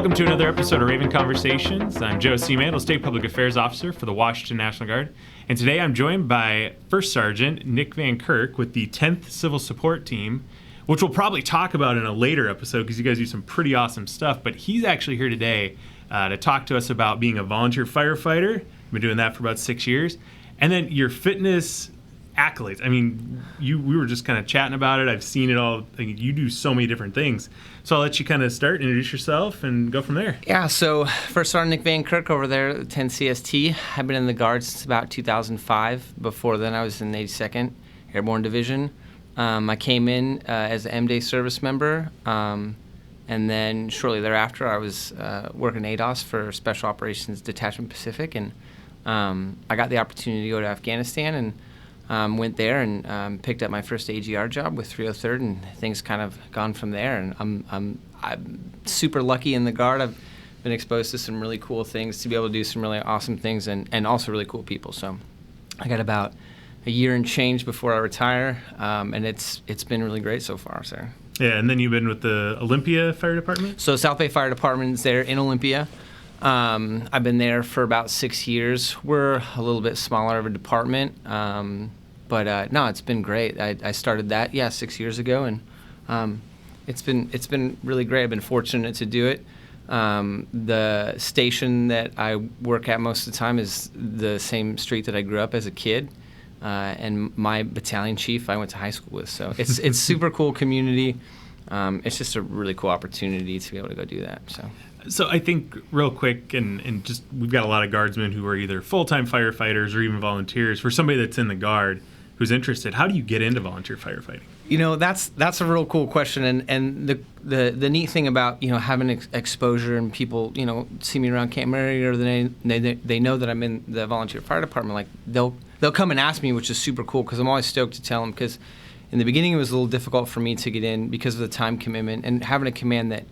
Welcome to another episode of Raven Conversations. I'm Joe Seamandel, State Public Affairs Officer for the Washington National Guard. And today I'm joined by First Sergeant Nick Van Kirk with the 10th Civil Support Team, which we'll probably talk about in a later episode because you guys do some pretty awesome stuff. But he's actually here today to talk to us about being a volunteer firefighter. Been doing that for about 6 years. And then your fitness accolades. I mean, we were just kind of chatting about it. I've seen it all. You do so many different things. So I'll let you kind of start, introduce yourself, and go from there. Yeah, so First Sergeant Nick Van Kirk over there, 10 CST. I've been in the Guard since about 2005. Before then, I was in the 82nd Airborne Division. I came in as an M-Day service member, and then shortly thereafter, I was working ADOS for Special Operations Detachment Pacific, and I got the opportunity to go to Afghanistan and went there and picked up my first AGR job with 303rd, and things kind of gone from there. And I'm super lucky in the Guard. I've been exposed to some really cool things, to be able to do some really awesome things, and also really cool people. So I got about a year and change before I retire, and it's been really great so far, sir. Yeah, and then you've been with the Olympia Fire Department? So South Bay Fire Department is there in Olympia. I've been there for about 6 years. We're a little bit smaller of a department, but no, it's been great. I started that 6 years ago, and it's been really great. I've been fortunate to do it. The station that I work at most of the time is the same street that I grew up as a kid, and my battalion chief I went to high school with. So it's super cool community. It's just a really cool opportunity to be able to go do that. So I think real quick, and just we've got a lot of guardsmen who are either full-time firefighters or even volunteers. For somebody that's in the Guard who's interested, how do you get into volunteer firefighting? You know, that's a real cool question, and the neat thing about having exposure and people see me around Camp Murray, or they know that I'm in the volunteer fire department. Like they'll come and ask me, which is super cool because I'm always stoked to tell them. Because in the beginning it was a little difficult for me to get in because of the time commitment and having a command that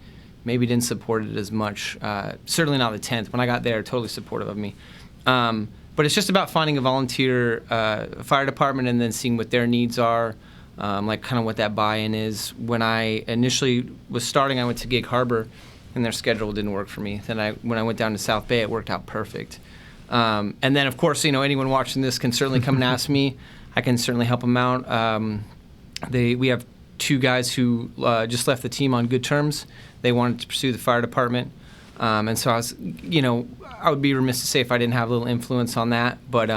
maybe didn't support it as much. Certainly not the 10th. When I got there, totally supportive of me. But it's just about finding a volunteer fire department and then seeing what their needs are, like kind of what that buy-in is. When I initially was starting, I went to Gig Harbor, and their schedule didn't work for me. Then when I went down to South Bay, it worked out perfect. And then, of course, anyone watching this can certainly come and ask me. I can certainly help them out. We have two guys who just left the team on good terms. They wanted to pursue the fire department. And so I would be remiss to say if I didn't have a little influence on that. But,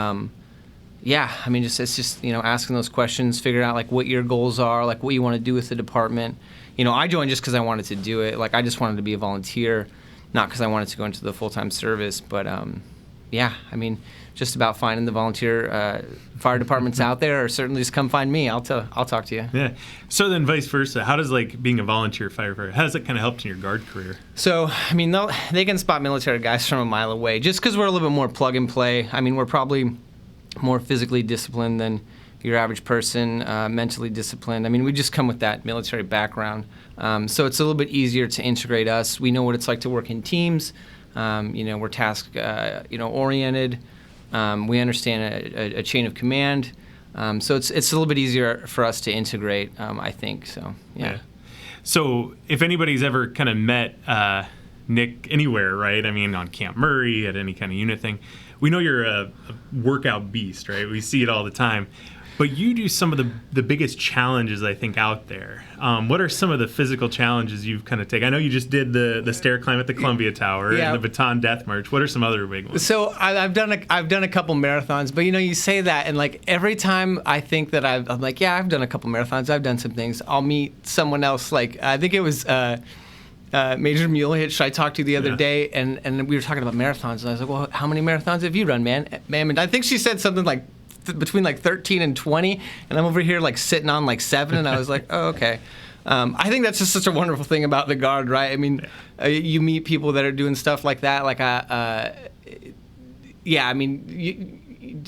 it's just asking those questions, figuring out, like, what your goals are, like, what you want to do with the department. I joined just because I wanted to do it. Like, I just wanted to be a volunteer, not because I wanted to go into the full-time service. But, just about finding the volunteer fire departments out there, or certainly just come find me. I'll talk to you. Yeah. So then vice versa, how does being a volunteer firefighter, how does it kind of help in your Guard career? So, they can spot military guys from a mile away just because we're a little bit more plug and play. We're probably more physically disciplined than your average person, mentally disciplined. We just come with that military background. So it's a little bit easier to integrate us. We know what it's like to work in teams. We're task, oriented. We understand a chain of command, so it's a little bit easier for us to integrate, I think. So yeah. So if anybody's ever kind of met Nick anywhere, right? On Camp Murray, at any kind of unit thing, we know you're a workout beast, right? We see it all the time. But you do some of the biggest challenges, I think, out there. What are some of the physical challenges you've kind of taken? I know you just did the stair climb at the Columbia Tower and the Bataan Death March. What are some other big ones? So I've done a couple marathons, but you say that, and like every time I think that I'm like, yeah, I've done a couple marathons, I've done some things. I'll meet someone else, like I think it was Major Mulehitch I talked to the other day, and we were talking about marathons, and I was like, well, how many marathons have you run, man? And I think she said something like between 13 and 20, and I'm over here sitting on 7, and I was like, oh, okay. I think that's just such a wonderful thing about the Guard, right? You meet people that are doing stuff like that.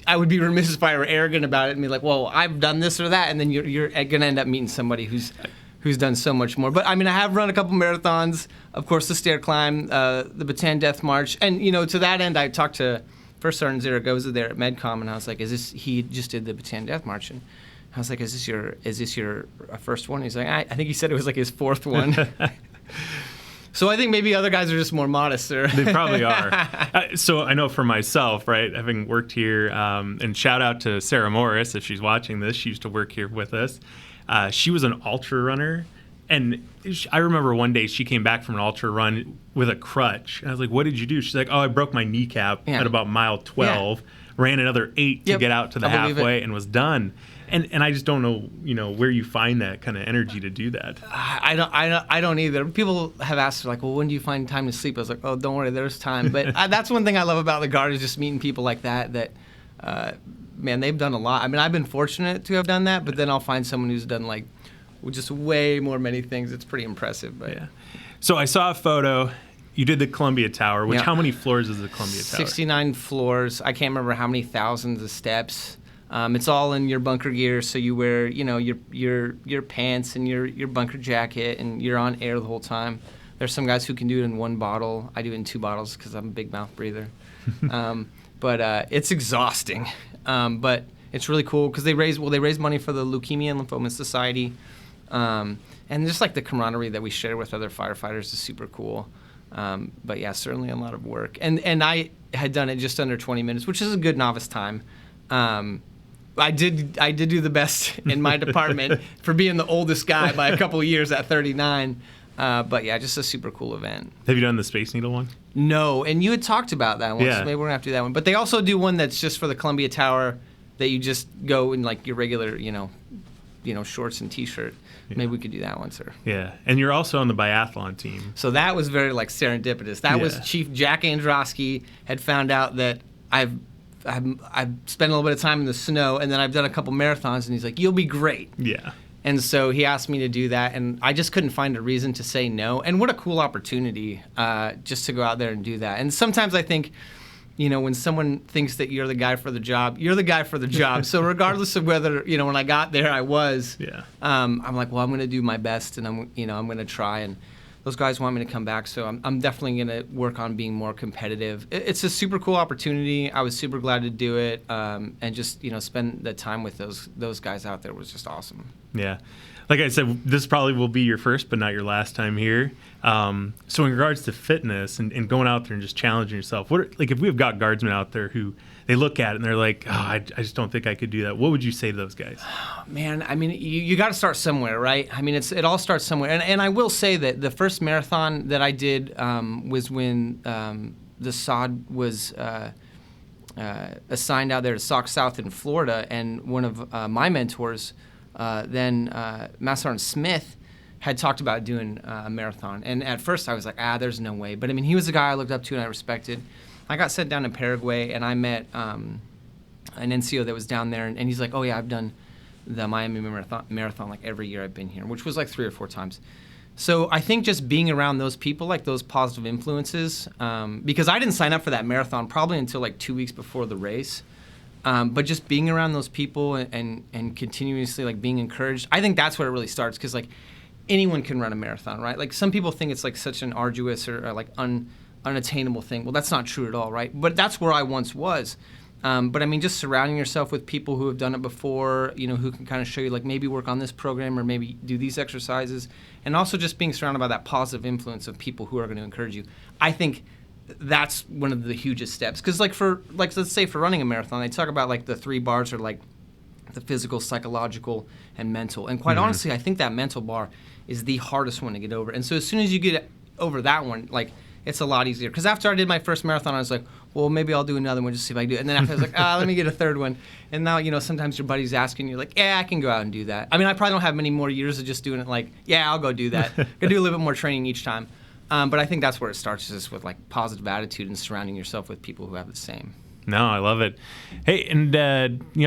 I would be remiss if I were arrogant about it and be like, well, I've done this or that, and then you're going to end up meeting somebody who's done so much more. But I have run a couple marathons, of course, the stair climb, the Bataan Death March, and to that end, I talked to First Sergeant Zaragoza there at MedCom, and I was like, he just did the Bataan Death March, and I was like, is this your first one? He's like, I think he said it was his fourth one. So I think maybe other guys are just more modest, sir. They probably are. So I know for myself, right, having worked here, and shout out to Sarah Morris if she's watching this. She used to work here with us. She was an ultra runner. And I remember one day she came back from an ultra run with a crutch. And I was like, what did you do? She's like, oh, I broke my kneecap at about mile 12, ran another 8 to get out to the halfway, and was done. And I just don't know, where you find that kind of energy to do that. I don't either. People have asked, like, well, when do you find time to sleep? I was like, oh, don't worry, there's time. But that's one thing I love about the Guard is just meeting people like that, man, they've done a lot. I mean, I've been fortunate to have done that, but then I'll find someone who's done, like, just way more many things. It's pretty impressive. But. Yeah. So I saw a photo. You did the Columbia Tower, which how many floors is the Columbia Tower? 69 floors. I can't remember how many thousands of steps. It's all in your bunker gear, so you wear, your pants and your bunker jacket, and you're on air the whole time. There's some guys who can do it in 1 bottle. I do it in 2 bottles because I'm a big mouth breather. But it's exhausting. But it's really cool because they raise money for the Leukemia and Lymphoma Society. And just like the camaraderie that we share with other firefighters is super cool. But yeah, certainly a lot of work. And I had done it just under 20 minutes, which is a good novice time. I did do the best in my department for being the oldest guy by a couple of years at 39. But yeah, just a super cool event. Have you done the Space Needle one? No, and you had talked about that one, so maybe we're gonna have to do that one. But they also do one that's just for the Columbia Tower that you just go in like your regular, shorts and t-shirt. Yeah. Maybe we could do that one, sir. Yeah, and you're also on the biathlon team. So that was very like serendipitous. That was Chief Jack Androsky had found out that I've spent a little bit of time in the snow, and then I've done a couple marathons, and he's like, "You'll be great." Yeah. And so he asked me to do that, and I just couldn't find a reason to say no. And what a cool opportunity just to go out there and do that. And sometimes I think, when someone thinks that you're the guy for the job, you're the guy for the job. So regardless of whether, when I got there, I was, I'm like, well, I'm going to do my best, and I'm going to try. And those guys want me to come back, so I'm definitely going to work on being more competitive. It's a super cool opportunity. I was super glad to do it, and just spend the time with those guys out there was just awesome. Yeah, like I said, this probably will be your first, but not your last time here. So in regards to fitness and going out there and just challenging yourself, if we've got guardsmen out there who they look at it and they're like, oh, I just don't think I could do that. What would you say to those guys? Man, I mean, you got to start somewhere, right? I mean, it all starts somewhere. And I will say that the first marathon that I did was when the SOD was assigned out there to Sauk South in Florida, and one of my mentors, Master Sergeant Smith, had talked about doing a marathon. And at first I was like, there's no way. But I mean, he was a guy I looked up to and I respected. I got sent down to Paraguay, and I met an NCO that was down there, and he's like, oh yeah, I've done the Miami Marathon like every year I've been here, which was like 3 or 4 times. So I think just being around those people, like those positive influences, because I didn't sign up for that marathon probably until like 2 weeks before the race. But just being around those people and continuously like being encouraged, I think that's where it really starts, because like anyone can run a marathon, right? Like some people think it's like such an arduous or like unattainable thing. Well, that's not true at all, right? But that's where I once was. But I mean, just surrounding yourself with people who have done it before, who can kind of show you like maybe work on this program or maybe do these exercises, and also just being surrounded by that positive influence of people who are going to encourage you. I think that's one of the hugest steps, because let's say for running a marathon, they talk about like the 3 bars are like the physical, psychological, and mental. And quite honestly, I think that mental bar is the hardest one to get over. And so as soon as you get over that one, like it's a lot easier. Because after I did my first marathon, I was like, well, maybe I'll do another one just to see if I can do it. And then after I was like, let me get a 3rd one. And now, sometimes your buddy's asking you like, I can go out and do that. I mean, I probably don't have many more years of just doing it like, I'll go do that. I'll do a little bit more training each time. But I think that's where it starts, is with like positive attitude and surrounding yourself with people who have the same. No, I love it. Hey, and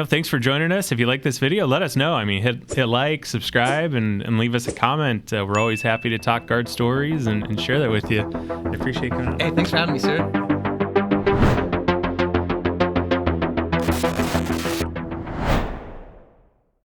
thanks for joining us. If you like this video, let us know. I mean, hit like, subscribe, and leave us a comment. We're always happy to talk guard stories and share that with you. I appreciate coming on. Hey, thanks for having me, sir.